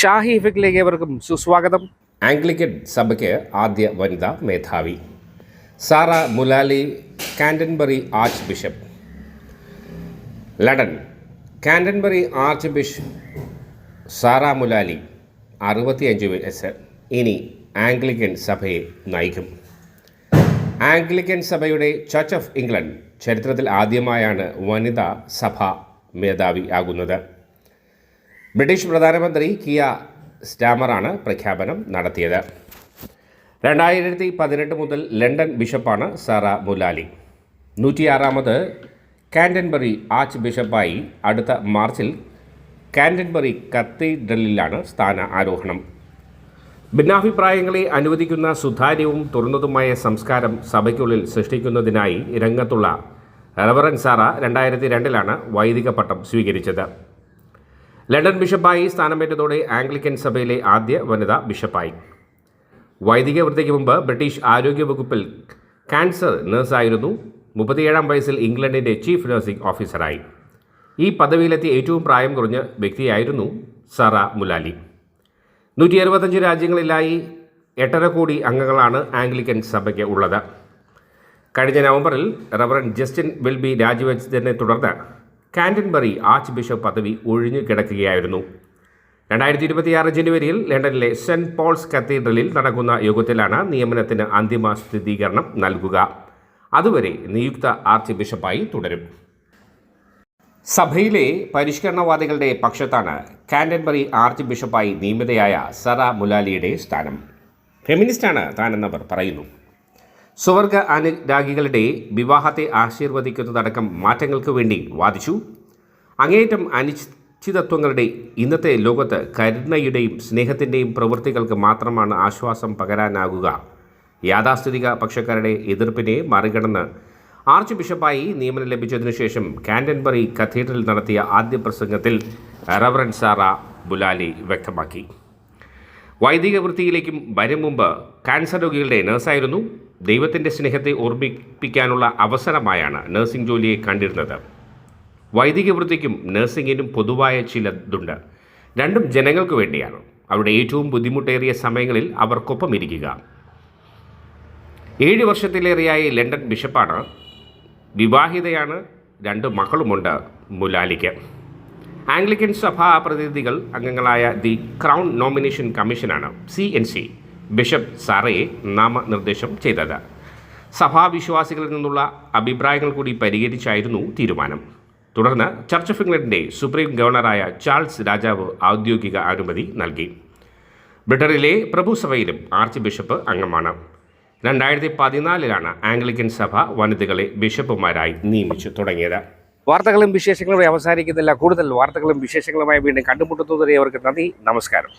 ഷാഹി ഇഫക്റ്റിലേക്ക് ഏവർക്കും സുസ്വാഗതം. ആംഗ്ലിക്കൻ സഭയ്ക്ക് ആദ്യ വനിതാ മേധാവി Sarah Mullally, Canterbury archbishop. London. Canterbury archbishop Sarah Mullally 65 വയസ്സ് ഇനി ആംഗ്ലിക്കൻ സഭയെ നയിക്കും. ആംഗ്ലിക്കൻ സഭയുടെ ചർച്ച് ഓഫ് ഇംഗ്ലണ്ട് ചരിത്രത്തിൽ ആദ്യമായാണ് വനിതാ സഭ മേധാവി ആകുന്നത്. ബ്രിട്ടീഷ് പ്രധാനമന്ത്രി കിയ സ്റ്റാമറാണ് പ്രഖ്യാപനം നടത്തിയത്. 2018 മുതൽ ലണ്ടൻ ബിഷപ്പാണ് സാറ മുലാലി. 106ാമത് കാൻറ്റർബറി ആർച്ച് ബിഷപ്പായി അടുത്ത മാർച്ചിൽ കാൻറ്റർബറി കത്തീഡ്രലിലാണ് സ്ഥാന ആരോഹണം. ഭിന്നാഭിപ്രായങ്ങളെ അനുവദിക്കുന്ന സുതാര്യവും തുറന്നതുമായ സംസ്കാരം സഭയ്ക്കുള്ളിൽ സൃഷ്ടിക്കുന്നതിനായി രംഗത്തുള്ള റവറൻ സാറ 2002 വൈദിക പട്ടം സ്വീകരിച്ചത്. ലണ്ടൻ ബിഷപ്പായി സ്ഥാനമേറ്റതോടെ ആംഗ്ലിക്കൻ സഭയിലെ ആദ്യ വനിതാ ബിഷപ്പായി. വൈദിക വൃത്തിക്ക് മുമ്പ് ബ്രിട്ടീഷ് ആരോഗ്യവകുപ്പിൽ ക്യാൻസർ നഴ്സായിരുന്നു. 37 വയസ്സിൽ ഇംഗ്ലണ്ടിൻ്റെ ചീഫ് നഴ്സിംഗ് ഓഫീസറായി. ഈ പദവിയിലെത്തിയ ഏറ്റവും പ്രായം കുറഞ്ഞ വ്യക്തിയായിരുന്നു സാറ മുലാലി. 165 രാജ്യങ്ങളിലായി 8.5 കോടി അംഗങ്ങളാണ് ആംഗ്ലിക്കൻ സഭയ്ക്ക് ഉള്ളത്. കഴിഞ്ഞ നവംബറിൽ റവറൻ ജസ്റ്റിൻ വിൽബി രാജിവെച്ചതിനെ തുടർന്ന് കാൻറ്റർബറി ആർച്ച് ബിഷപ്പ് പദവി ഒഴിഞ്ഞു കിടക്കുകയായിരുന്നു. 2026 ജനുവരിയിൽ ലണ്ടനിലെ സെൻറ്റ് പോൾസ് കത്തീഡ്രലിൽ നടക്കുന്ന യോഗത്തിലാണ് നിയമനത്തിന് അന്തിമ സ്ഥിരീകരണം നൽകുക. അതുവരെ നിയുക്ത ആർച്ച് ബിഷപ്പായി തുടരും. സഭയിലെ പരിഷ്കരണവാദികളുടെ പക്ഷത്താണ് കാൻറ്റർബറി ആർച്ച് ബിഷപ്പായി നിയമിതയായ സാറ മുലാലിയുടെ സ്ഥാനം. ഫെമിനിസ്റ്റാണ് താനെന്നവർ പറയുന്നു. സ്വവർഗ അനുരാഗികളുടെ വിവാഹത്തെ ആശീർവദിക്കുന്നതടക്കം മാറ്റങ്ങൾക്ക് വേണ്ടി വാദിച്ചു. അങ്ങേയറ്റം അനിശ്ചിതത്വങ്ങളുടെ ഇന്നത്തെ ലോകത്ത് കരുണയുടെയും സ്നേഹത്തിൻ്റെയും പ്രവൃത്തികൾക്ക് മാത്രമാണ് ആശ്വാസം പകരാനാകുക. യാഥാസ്ഥിതിക പക്ഷക്കാരുടെ എതിർപ്പിനെ മറികടന്ന് ആർച്ച് ബിഷപ്പായി നിയമനം ലഭിച്ചതിനു ശേഷം കാൻറ്റർബറി കത്തീഡ്രൽ നടത്തിയ ആദ്യ പ്രസംഗത്തിൽ റവറൻ സാറ മുലാലി വ്യക്തമാക്കി. വൈദിക വൃത്തിയിലേക്കും വരും മുമ്പ് ക്യാൻസർ രോഗികളുടെ നഴ്സായിരുന്നു. ദൈവത്തിൻ്റെ സ്നേഹത്തെ ഓർമ്മിപ്പിക്കാനുള്ള അവസരമായാണ് നഴ്സിംഗ് ജോലിയെ കണ്ടിരുന്നത്. വൈദിക വൃത്തിക്കും നഴ്സിംഗിനും പൊതുവായ ചിലതുണ്ട്. രണ്ടും ജനങ്ങൾക്ക് വേണ്ടിയാണ്. അവരുടെ ഏറ്റവും ബുദ്ധിമുട്ടേറിയ സമയങ്ങളിൽ അവർക്കൊപ്പം ഇരിക്കുക. 7 വർഷത്തിലേറെയായി ലണ്ടൻ ബിഷപ്പാണ്. വിവാഹിതയാണ്. 2 മക്കളുമുണ്ട് മുലാലിക്ക്. ആംഗ്ലിക്കൻ സഭാ പ്രതിനിധികൾ അംഗങ്ങളായ ദി ക്രൗൺ നോമിനേഷൻ കമ്മീഷനാണ് CNC ബിഷപ്പ് സാറയെ നാമനിർദ്ദേശം ചെയ്തത്. സഭാവിശ്വാസികളിൽ നിന്നുള്ള അഭിപ്രായങ്ങൾ കൂടി പരിഗണിച്ചായിരുന്നു തീരുമാനം. തുടർന്ന് ചർച്ച് ഓഫ് ഇംഗ്ലണ്ടിൻ്റെ സുപ്രീം ഗവർണറായ ചാൾസ് രാജാവ് ഔദ്യോഗിക അനുമതി നൽകി. ബ്രിട്ടനിലെ പ്രഭുസഭയിലും ആർച്ച് ബിഷപ്പ് അംഗമാണ്. 2014 ആംഗ്ലിക്കൻ സഭ വനിതകളെ ബിഷപ്പുമാരായി നിയമിച്ചു തുടങ്ങിയത്. വാർത്തകളും വിശേഷങ്ങളും അവസാനിക്കുന്നില്ല. കൂടുതൽ വാർത്തകളും വിശേഷങ്ങളുമായി വീണ്ടും കണ്ടുമുട്ടുന്നതുവരെ അവർക്ക് നന്ദി, നമസ്കാരം.